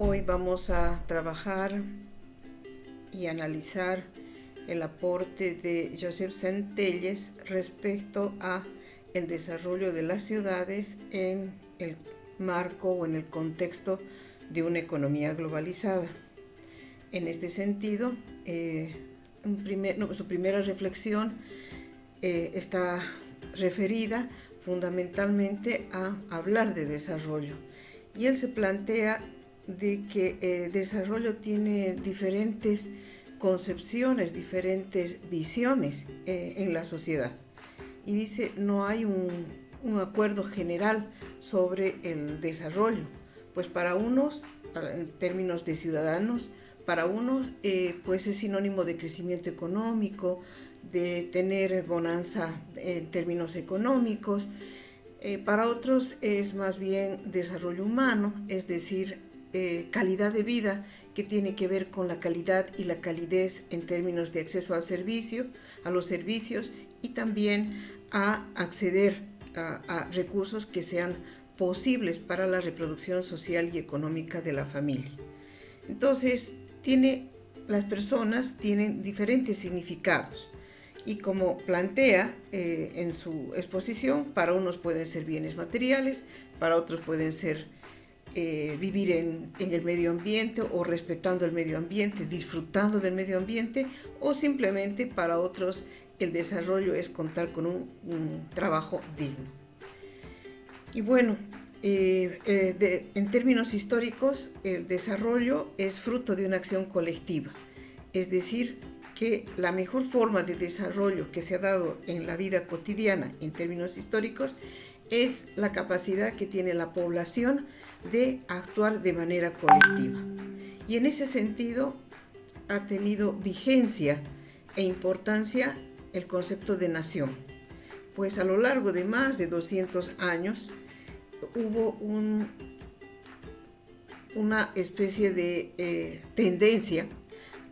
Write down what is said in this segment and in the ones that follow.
Hoy vamos a trabajar y analizar el aporte de Joseph Centelles respecto a el desarrollo de las ciudades en el marco o en el contexto de una economía globalizada. En este sentido, su primera reflexión está referida fundamentalmente a hablar de desarrollo, y él se plantea de que desarrollo tiene diferentes concepciones, diferentes visiones en la sociedad, y dice no hay un acuerdo general sobre el desarrollo, pues para unos, en términos de ciudadanos, para unos pues es sinónimo de crecimiento económico, de tener bonanza en términos económicos. Para otros es más bien desarrollo humano, es decir, calidad de vida, que tiene que ver con la calidad y la calidez en términos de acceso al servicio, a los servicios, y también a acceder a recursos que sean posibles para la reproducción social y económica de la familia. Entonces, las personas tienen diferentes significados, y como plantea en su exposición, para unos pueden ser bienes materiales, para otros pueden ser vivir en el medio ambiente o respetando el medio ambiente, disfrutando del medio ambiente, o simplemente para otros el desarrollo es contar con un trabajo digno. Y bueno, en términos históricos, el desarrollo es fruto de una acción colectiva, es decir, que la mejor forma de desarrollo que se ha dado en la vida cotidiana en términos históricos es la capacidad que tiene la población de actuar de manera colectiva. Y en ese sentido ha tenido vigencia e importancia el concepto de nación, pues a lo largo de más de 200 años hubo una especie de tendencia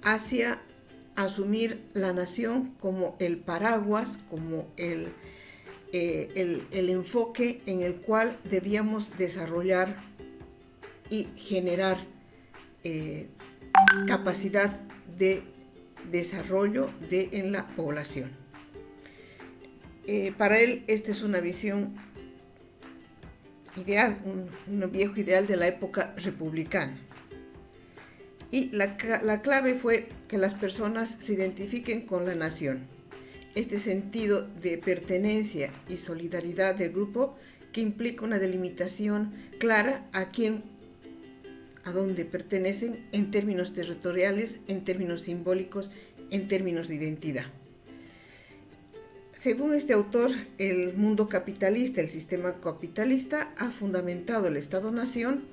hacia asumir la nación como el paraguas, como el enfoque en el cual debíamos desarrollar y generar capacidad de desarrollo en la población. Para él, esta es una visión ideal, un viejo ideal de la época republicana. Y la clave fue que las personas se identifiquen con la nación. Este sentido de pertenencia y solidaridad del grupo, que implica una delimitación clara a dónde pertenecen en términos territoriales, en términos simbólicos, en términos de identidad. Según este autor, el mundo capitalista, el sistema capitalista, ha fundamentado el Estado-Nación.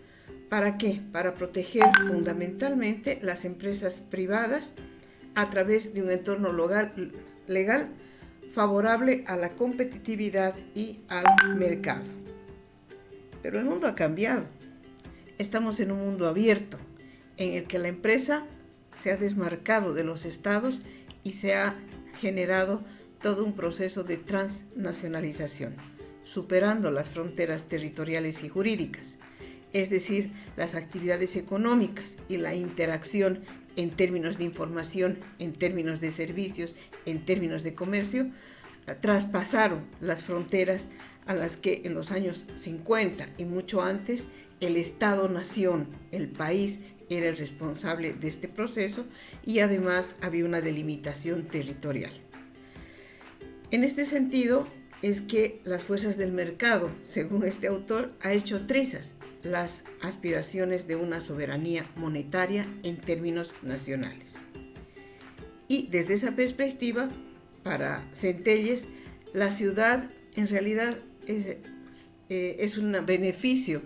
¿Para qué? Para proteger fundamentalmente las empresas privadas a través de un entorno legal favorable a la competitividad y al mercado. Pero el mundo ha cambiado. Estamos en un mundo abierto, en el que la empresa se ha desmarcado de los estados y se ha generado todo un proceso de transnacionalización, superando las fronteras territoriales y jurídicas. Es decir, las actividades económicas y la interacción en términos de información, en términos de servicios, en términos de comercio, traspasaron las fronteras a las que en los años 50 y mucho antes el Estado-Nación, el país, era el responsable de este proceso, y además había una delimitación territorial. En este sentido es que las fuerzas del mercado, según este autor, ha hecho trizas las aspiraciones de una soberanía monetaria en términos nacionales. Y desde esa perspectiva, para Centelles, la ciudad en realidad es un beneficio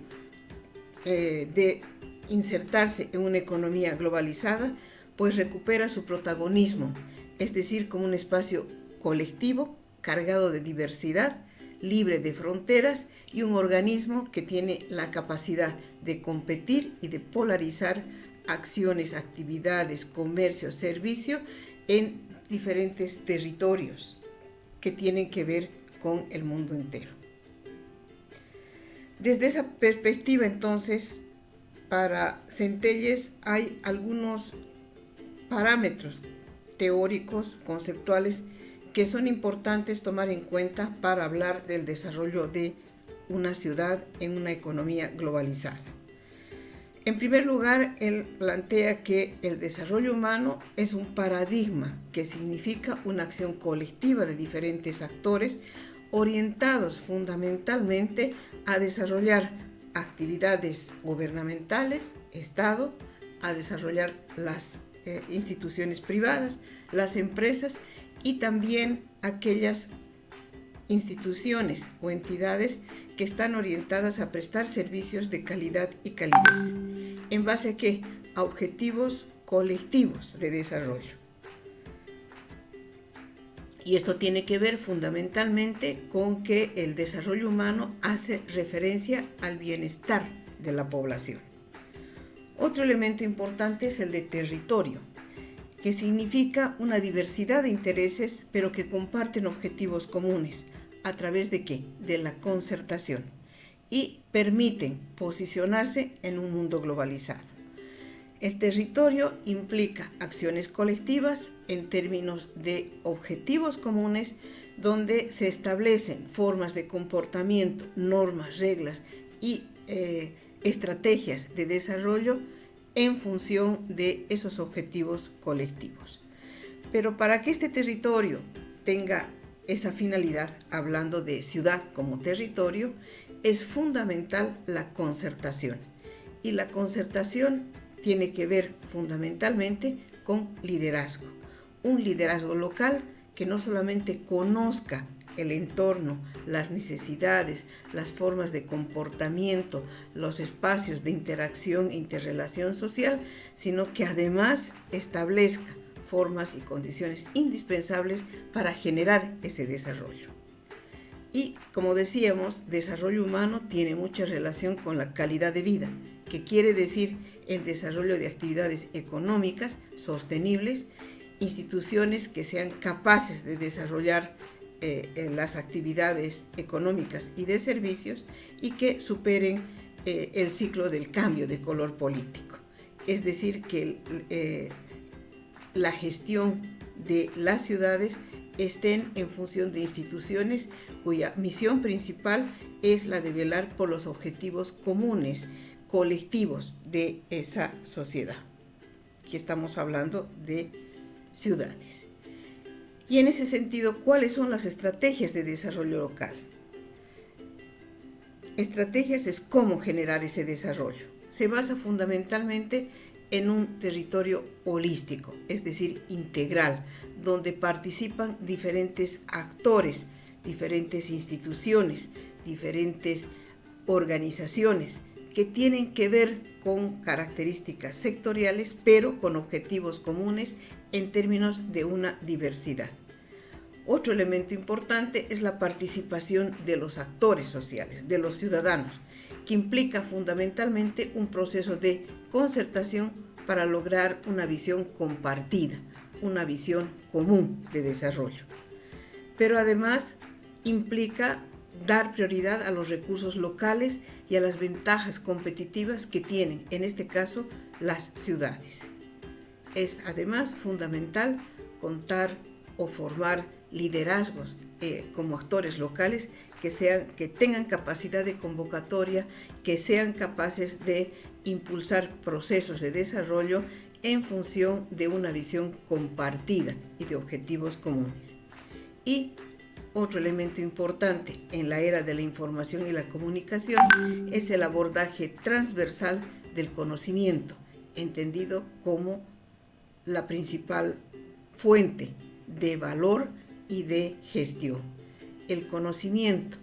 de insertarse en una economía globalizada, pues recupera su protagonismo, es decir, como un espacio colectivo cargado de diversidad, libre de fronteras, y un organismo que tiene la capacidad de competir y de polarizar acciones, actividades, comercio, servicio en diferentes territorios que tienen que ver con el mundo entero. Desde esa perspectiva, entonces, para Centelles hay algunos parámetros teóricos, conceptuales, que son importantes tomar en cuenta para hablar del desarrollo de una ciudad en una economía globalizada. En primer lugar, él plantea que el desarrollo humano es un paradigma que significa una acción colectiva de diferentes actores orientados fundamentalmente a desarrollar actividades gubernamentales, Estado, a desarrollar las instituciones privadas, las empresas y también aquellas instituciones o entidades que están orientadas a prestar servicios de calidad y calidez. ¿En base a qué? A objetivos colectivos de desarrollo. Y esto tiene que ver fundamentalmente con que el desarrollo humano hace referencia al bienestar de la población. Otro elemento importante es el de territorio, que significa una diversidad de intereses, pero que comparten objetivos comunes. ¿A través de qué? De la concertación. Y permiten posicionarse en un mundo globalizado. El territorio implica acciones colectivas en términos de objetivos comunes, donde se establecen formas de comportamiento, normas, reglas y estrategias de desarrollo en función de esos objetivos colectivos. Pero para que este territorio tenga esa finalidad, hablando de ciudad como territorio, es fundamental la concertación. Y la concertación tiene que ver fundamentalmente con liderazgo. Un liderazgo local que no solamente conozca el entorno, las necesidades, las formas de comportamiento, los espacios de interacción e interrelación social, sino que además establezca formas y condiciones indispensables para generar ese desarrollo. Y como decíamos, desarrollo humano tiene mucha relación con la calidad de vida, que quiere decir el desarrollo de actividades económicas sostenibles, instituciones que sean capaces de desarrollar las actividades económicas y de servicios y que superen el ciclo del cambio de color político. Es decir, que la gestión de las ciudades estén en función de instituciones cuya misión principal es la de velar por los objetivos comunes, colectivos de esa sociedad. Aquí estamos hablando de ciudades. Y en ese sentido, ¿cuáles son las estrategias de desarrollo local? Estrategias es cómo generar ese desarrollo. Se basa fundamentalmente en un territorio holístico, es decir, integral, donde participan diferentes actores, diferentes instituciones, diferentes organizaciones que tienen que ver con características sectoriales, pero con objetivos comunes en términos de una diversidad. Otro elemento importante es la participación de los actores sociales, de los ciudadanos, que implica fundamentalmente un proceso de concertación para lograr una visión compartida, una visión común de desarrollo. Pero además implica dar prioridad a los recursos locales y a las ventajas competitivas que tienen, en este caso, las ciudades. Es además fundamental contar o formar liderazgos como actores locales que tengan capacidad de convocatoria, que sean capaces de impulsar procesos de desarrollo en función de una visión compartida y de objetivos comunes. Y otro elemento importante en la era de la información y la comunicación es el abordaje transversal del conocimiento, entendido como la principal fuente de valor y de gestión. El conocimiento,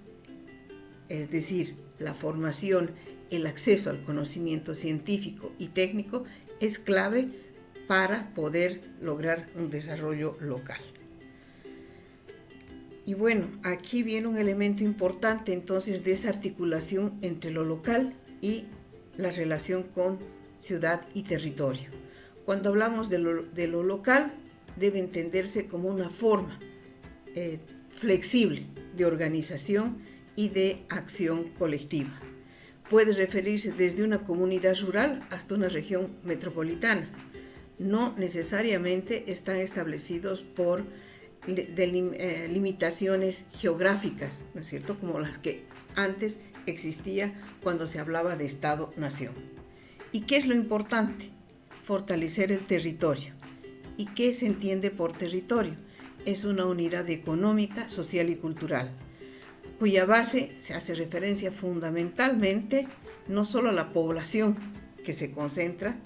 es decir, la formación, el acceso al conocimiento científico y técnico es clave para poder lograr un desarrollo local. Y bueno, aquí viene un elemento importante entonces de esa articulación entre lo local y la relación con ciudad y territorio. Cuando hablamos de lo local, debe entenderse como una forma flexible de organización y de acción colectiva. puede referirse desde una comunidad rural hasta una región metropolitana. No necesariamente están establecidos por limitaciones geográficas, ¿no es cierto?, como las que antes existía cuando se hablaba de Estado-nación. ¿Y qué es lo importante? Fortalecer el territorio. ¿Y qué se entiende por territorio? Es una unidad económica, social y cultural, cuya base se hace referencia fundamentalmente no solo a la población que se concentra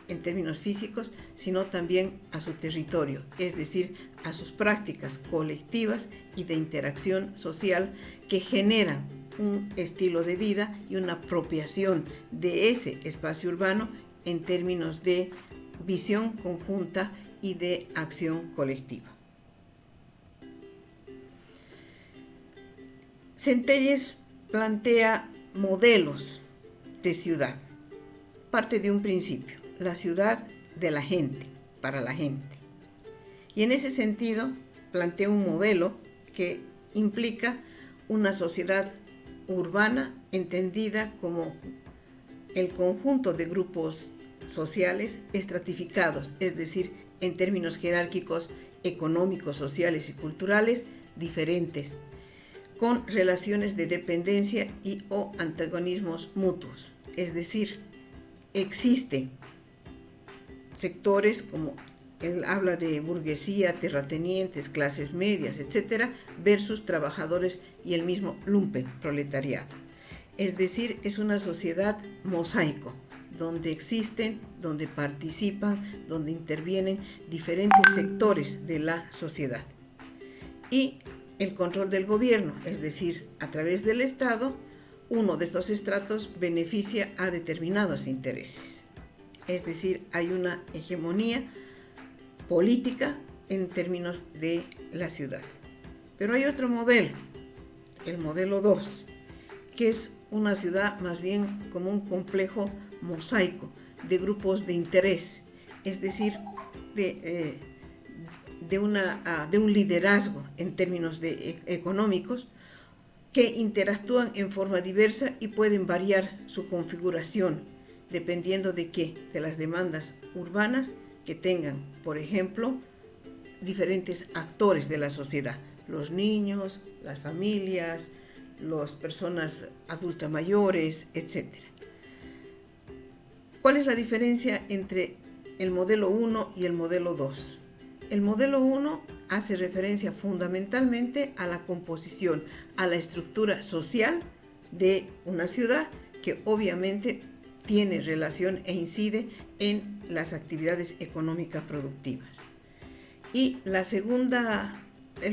en términos físicos, sino también a su territorio, es decir, a sus prácticas colectivas y de interacción social que generan un estilo de vida y una apropiación de ese espacio urbano en términos de visión conjunta y de acción colectiva. Centelles plantea modelos de ciudad. Parte de un principio, la ciudad de la gente, para la gente. Y en ese sentido plantea un modelo que implica una sociedad urbana entendida como el conjunto de grupos sociales estratificados, es decir, en términos jerárquicos, económicos, sociales y culturales diferentes, con relaciones de dependencia y o antagonismos mutuos. Es decir, existen sectores como él habla de burguesía, terratenientes, clases medias, etcétera, versus trabajadores y el mismo lumpenproletariado. Es decir, es una sociedad mosaico, donde existen, donde participan, donde intervienen diferentes sectores de la sociedad. Y el control del gobierno, es decir, a través del Estado, uno de estos estratos beneficia a determinados intereses. Es decir, hay una hegemonía política en términos de la ciudad. Pero hay otro modelo, el modelo 2, que es una ciudad más bien como un complejo mosaico de grupos de interés, es decir, de un liderazgo en términos económicos que interactúan en forma diversa y pueden variar su configuración dependiendo de qué, de las demandas urbanas que tengan, por ejemplo, diferentes actores de la sociedad, los niños, las familias, las personas adultas mayores, etc. ¿Cuál es la diferencia entre el modelo 1 y el modelo 2? El modelo 1 hace referencia fundamentalmente a la composición, a la estructura social de una ciudad que obviamente tiene relación e incide en las actividades económicas productivas. Y el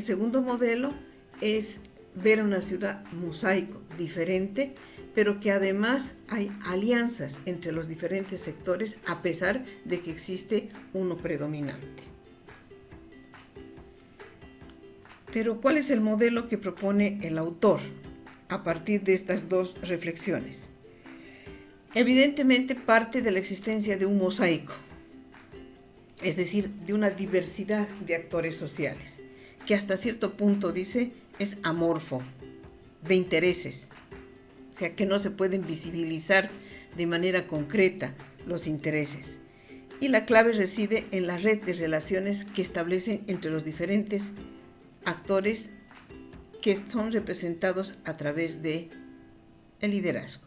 segundo modelo es ver una ciudad mosaico, diferente, pero que además hay alianzas entre los diferentes sectores a pesar de que existe uno predominante. Pero ¿cuál es el modelo que propone el autor a partir de estas dos reflexiones? Evidentemente parte de la existencia de un mosaico, es decir, de una diversidad de actores sociales, que hasta cierto punto, dice, es amorfo, de intereses, o sea que no se pueden visibilizar de manera concreta los intereses. Y la clave reside en la red de relaciones que establecen entre los diferentes actores que son representados a través de el liderazgo.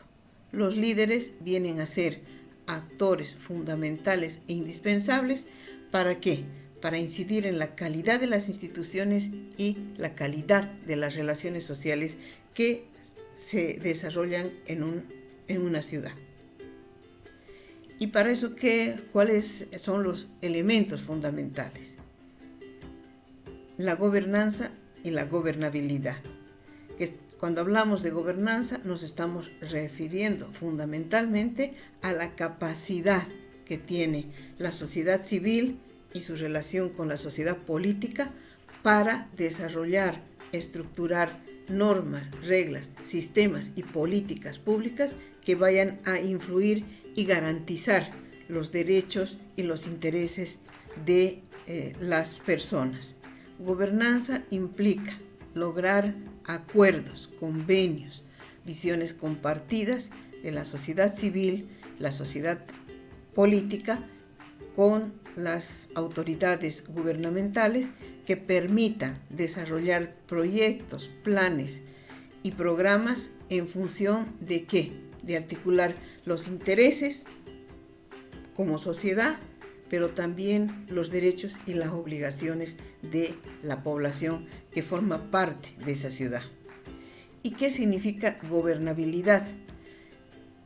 Los líderes vienen a ser actores fundamentales e indispensables. ¿Para qué? Para incidir en la calidad de las instituciones y la calidad de las relaciones sociales que se desarrollan en una ciudad. Y para eso, ¿cuáles son los elementos fundamentales? La gobernanza y la gobernabilidad. Cuando hablamos de gobernanza nos estamos refiriendo fundamentalmente a la capacidad que tiene la sociedad civil y su relación con la sociedad política para desarrollar, estructurar normas, reglas, sistemas y políticas públicas que vayan a influir y garantizar los derechos y los intereses de las personas. Gobernanza implica lograr acuerdos, convenios, visiones compartidas de la sociedad civil, la sociedad política, con las autoridades gubernamentales que permitan desarrollar proyectos, planes y programas en función de ¿qué? De articular los intereses como sociedad, pero también los derechos y las obligaciones de la población que forma parte de esa ciudad. ¿Y qué significa gobernabilidad?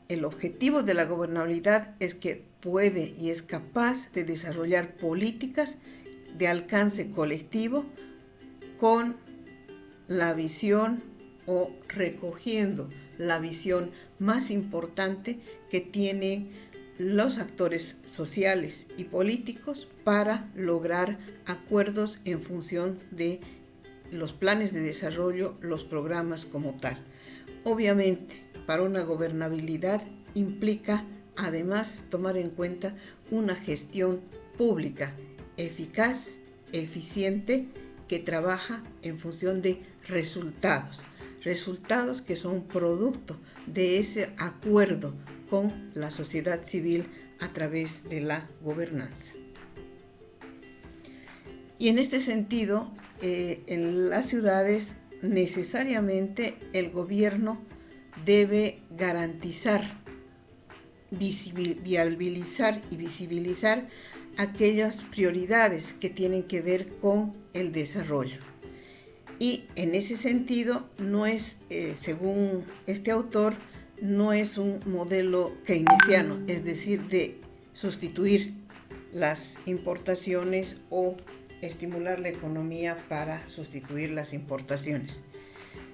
El objetivo de la gobernabilidad es que puede y es capaz de desarrollar políticas de alcance colectivo con la visión o recogiendo la visión más importante que tienen los actores sociales y políticos para lograr acuerdos en función de los planes de desarrollo, los programas como tal. Obviamente, para una gobernabilidad implica además tomar en cuenta una gestión pública eficaz, eficiente, que trabaja en función de resultados que son producto de ese acuerdo con la sociedad civil a través de la gobernanza. Y en este sentido, en las ciudades necesariamente el gobierno debe garantizar, viabilizar y visibilizar aquellas prioridades que tienen que ver con el desarrollo. Y en ese sentido, no es, según este autor, no es un modelo keynesiano, es decir, de sustituir las importaciones o estimular la economía para sustituir las importaciones,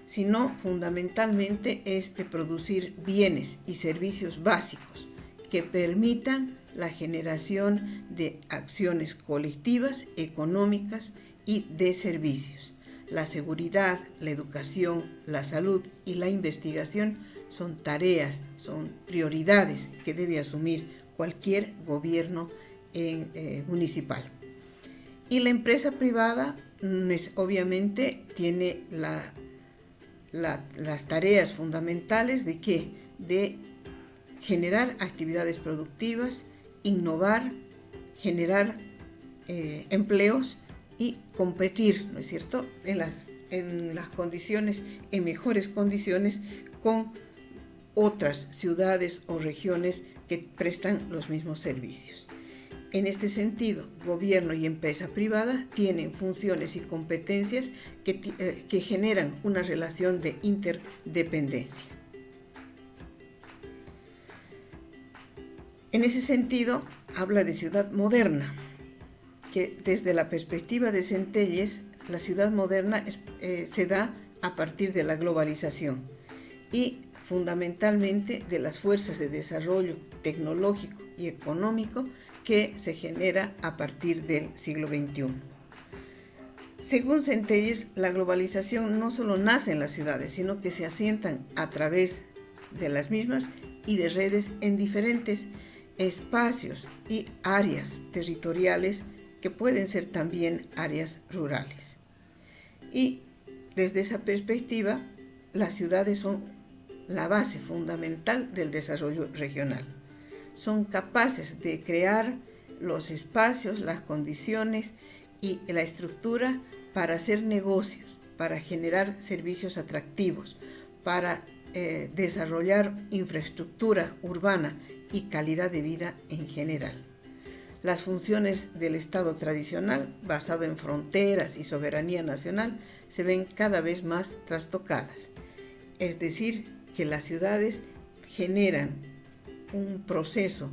sino fundamentalmente es de producir bienes y servicios básicos que permitan la generación de acciones colectivas, económicas y de servicios. La seguridad, la educación, la salud y la investigación son tareas, son prioridades que debe asumir cualquier gobierno municipal. Y la empresa privada obviamente tiene las tareas fundamentales de ¿qué? De generar actividades productivas, innovar, generar empleos y competir, ¿no es cierto?, en las condiciones, en mejores condiciones con otras ciudades o regiones que prestan los mismos servicios. En este sentido, gobierno y empresa privada tienen funciones y competencias que generan una relación de interdependencia. En ese sentido, habla de ciudad moderna, que desde la perspectiva de Centelles, la ciudad moderna se da a partir de la globalización y fundamentalmente de las fuerzas de desarrollo tecnológico y económico que se genera a partir del siglo XXI. Según Centelles, la globalización no solo nace en las ciudades, sino que se asientan a través de las mismas y de redes en diferentes espacios y áreas territoriales que pueden ser también áreas rurales. Y desde esa perspectiva, las ciudades son la base fundamental del desarrollo regional. Son capaces de crear los espacios, las condiciones y la estructura para hacer negocios, para generar servicios atractivos, para desarrollar infraestructura urbana y calidad de vida en general. Las funciones del Estado tradicional, basado en fronteras y soberanía nacional, se ven cada vez más trastocadas. Es decir, que las ciudades generan un proceso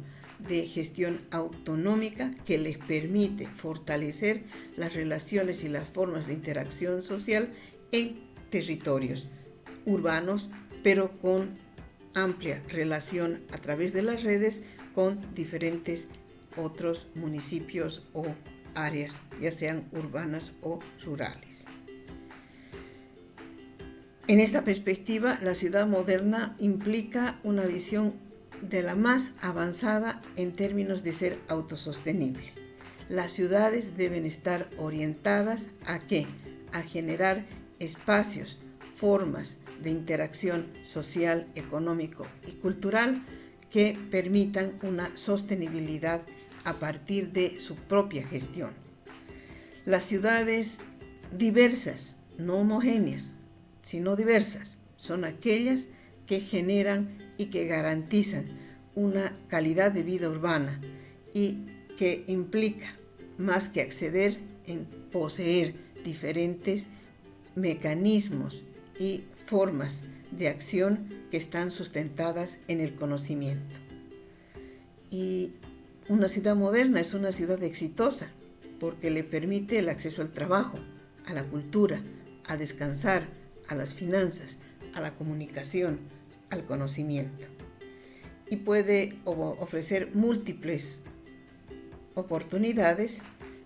de gestión autonómica que les permite fortalecer las relaciones y las formas de interacción social en territorios urbanos, pero con amplia relación a través de las redes con diferentes otros municipios o áreas, ya sean urbanas o rurales. En esta perspectiva, la ciudad moderna implica una visión de la más avanzada en términos de ser autosostenible. Las ciudades deben estar orientadas ¿a qué? A generar espacios, formas de interacción social, económico y cultural que permitan una sostenibilidad a partir de su propia gestión. Las ciudades diversas, no homogéneas, sino diversas, son aquellas que generan y que garantizan una calidad de vida urbana y que implica, más que acceder, en poseer diferentes mecanismos y formas de acción que están sustentadas en el conocimiento. Y una ciudad moderna es una ciudad exitosa porque le permite el acceso al trabajo, a la cultura, a descansar, a las finanzas, a la comunicación, al conocimiento. Y puede ofrecer múltiples oportunidades,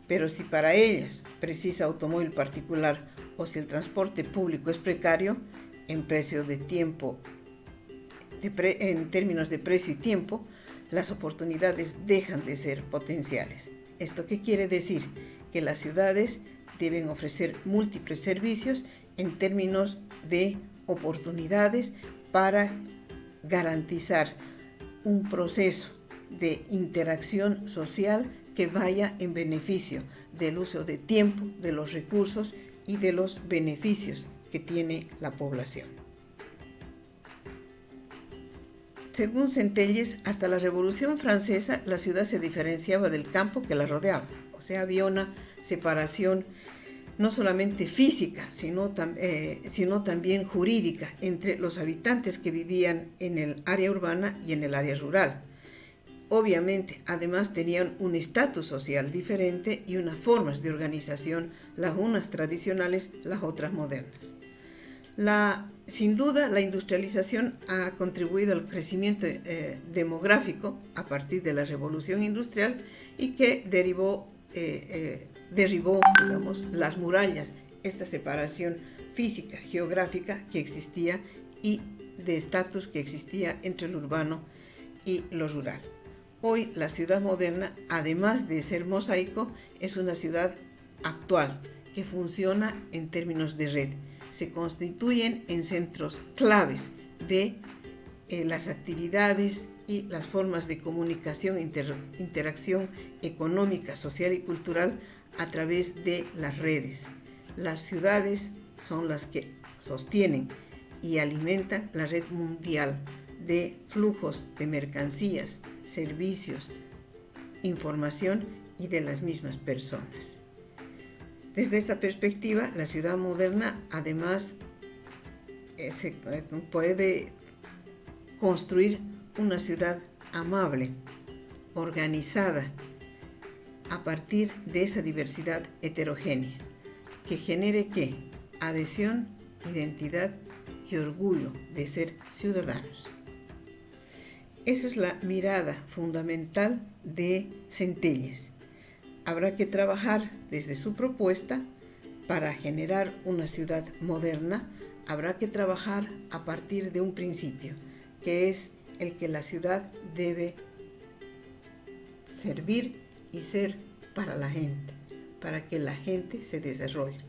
pero si para ellas precisa automóvil particular o si el transporte público es precario, en términos de precio y tiempo, las oportunidades dejan de ser potenciales. ¿Esto qué quiere decir? Que las ciudades deben ofrecer múltiples servicios en términos de oportunidades para garantizar un proceso de interacción social que vaya en beneficio del uso de tiempo, de los recursos y de los beneficios que tiene la población. Según Centelles, hasta la Revolución Francesa la ciudad se diferenciaba del campo que la rodeaba. O sea, había una separación no solamente física, sino también jurídica entre los habitantes que vivían en el área urbana y en el área rural. Obviamente, además tenían un estatus social diferente y unas formas de organización, las unas tradicionales, las otras modernas. Sin duda, la industrialización ha contribuido al crecimiento demográfico a partir de la revolución industrial y que derribó, digamos, las murallas, esta separación física, geográfica que existía y de estatus que existía entre lo urbano y lo rural. Hoy la ciudad moderna, además de ser mosaico, es una ciudad actual que funciona en términos de red. Se constituyen en centros claves de las actividades y las formas de comunicación e interacción económica, social y cultural a través de las redes. Las ciudades son las que sostienen y alimentan la red mundial de flujos de mercancías, servicios, información y de las mismas personas. Desde esta perspectiva, la ciudad moderna además se puede construir una ciudad amable, organizada, a partir de esa diversidad heterogénea, que genere ¿qué? Adhesión, identidad y orgullo de ser ciudadanos. Esa es la mirada fundamental de Centelles. Habrá que trabajar desde su propuesta para generar una ciudad moderna. Habrá que trabajar a partir de un principio, que es el que la ciudad debe servir y ser para la gente, para que la gente se desarrolle.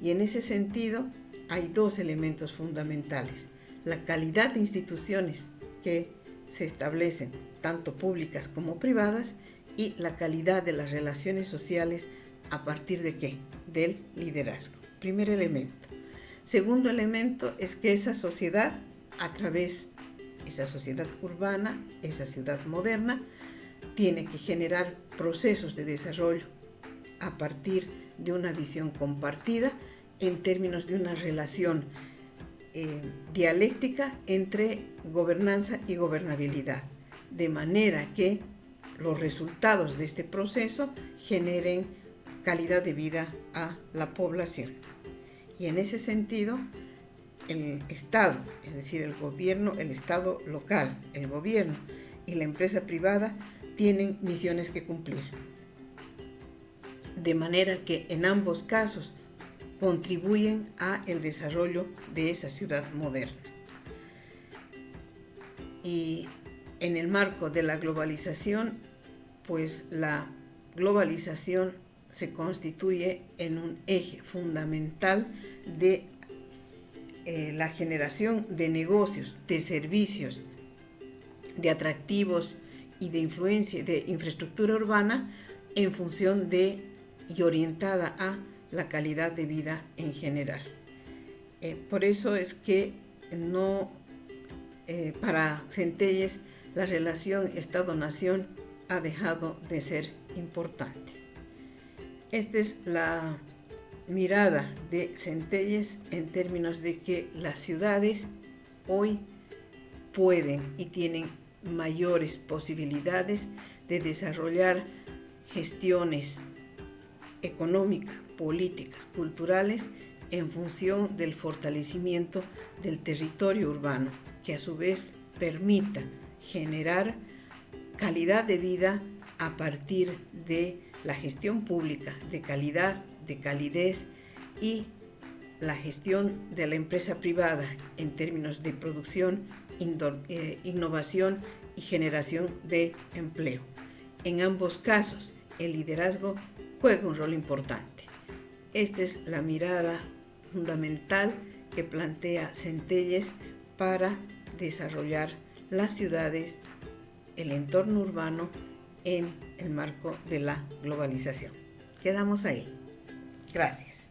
Y en ese sentido hay dos elementos fundamentales: la calidad de instituciones que se establecen, tanto públicas como privadas, y la calidad de las relaciones sociales a partir de ¿qué? Del liderazgo. Primer elemento. Segundo elemento es que esa sociedad, esa sociedad urbana, esa ciudad moderna, tiene que generar procesos de desarrollo a partir de una visión compartida en términos de una relación dialéctica entre gobernanza y gobernabilidad, de manera que los resultados de este proceso generen calidad de vida a la población. Y en ese sentido, el Estado, es decir, el gobierno, el Estado local, el gobierno y la empresa privada tienen misiones que cumplir. De manera que en ambos casos contribuyen a el desarrollo de esa ciudad moderna. Y en el marco de la globalización, pues la globalización se constituye en un eje fundamental de la generación de negocios, de servicios, de atractivos y de influencia, de infraestructura urbana en función de y orientada a la calidad de vida en general. Por eso es que para Centelles la relación Estado-Nación ha dejado de ser importante. Esta es la mirada de Centelles en términos de que las ciudades hoy pueden y tienen mayores posibilidades de desarrollar gestiones económicas, políticas, culturales en función del fortalecimiento del territorio urbano, que a su vez permita generar calidad de vida a partir de la gestión pública de calidad, de calidez y la gestión de la empresa privada en términos de producción, innovación y generación de empleo. En ambos casos, el liderazgo juega un rol importante. Esta es la mirada fundamental que plantea Centelles para desarrollar las ciudades, el entorno urbano en el marco de la globalización. Quedamos ahí. Gracias.